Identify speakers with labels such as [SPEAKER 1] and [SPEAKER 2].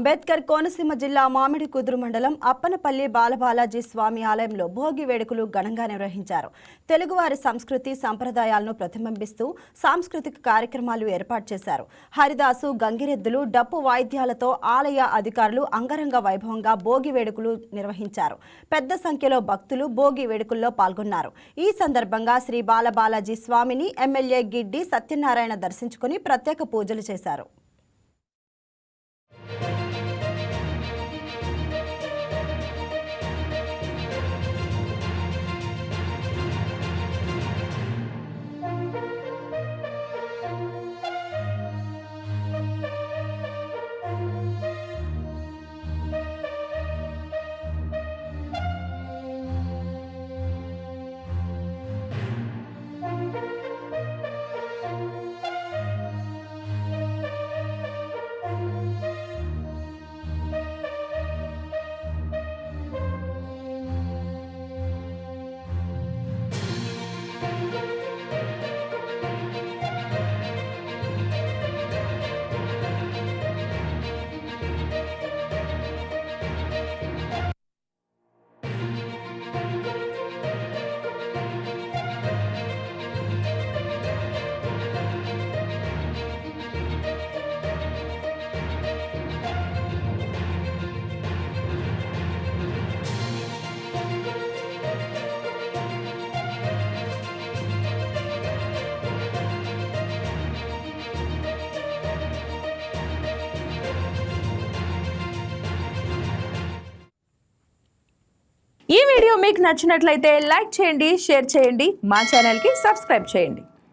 [SPEAKER 1] అంబేద్కర్ కోనసీమ జిల్లా మామిడికుదురు మండలం అప్పనపల్లి బాలబాలాజీ స్వామి ఆలయంలో భోగి వేడుకలు ఘనంగా నిర్వహించారు. తెలుగువారి సంస్కృతి సంప్రదాయాలను ప్రతిబింబిస్తూ సాంస్కృతిక కార్యక్రమాలు ఏర్పాటు చేశారు. హరిదాసు, గంగిరెద్దులు, డప్పు వాయిద్యాలతో ఆలయ అధికారులు అంగరంగ వైభవంగా భోగి వేడుకలు నిర్వహించారు. పెద్ద సంఖ్యలో భక్తులు భోగి వేడుకల్లో పాల్గొన్నారు. ఈ సందర్భంగా శ్రీ బాలబాలాజీ స్వామిని ఎమ్మెల్యే గిడ్డి సత్యనారాయణ దర్శించుకుని ప్రత్యేక పూజలు చేశారు.
[SPEAKER 2] ఈ వీడియో మీకు నచ్చినట్లయితే లైక్ చేయండి, షేర్ చేయండి, మా ఛానల్కి సబ్స్క్రైబ్ చేయండి.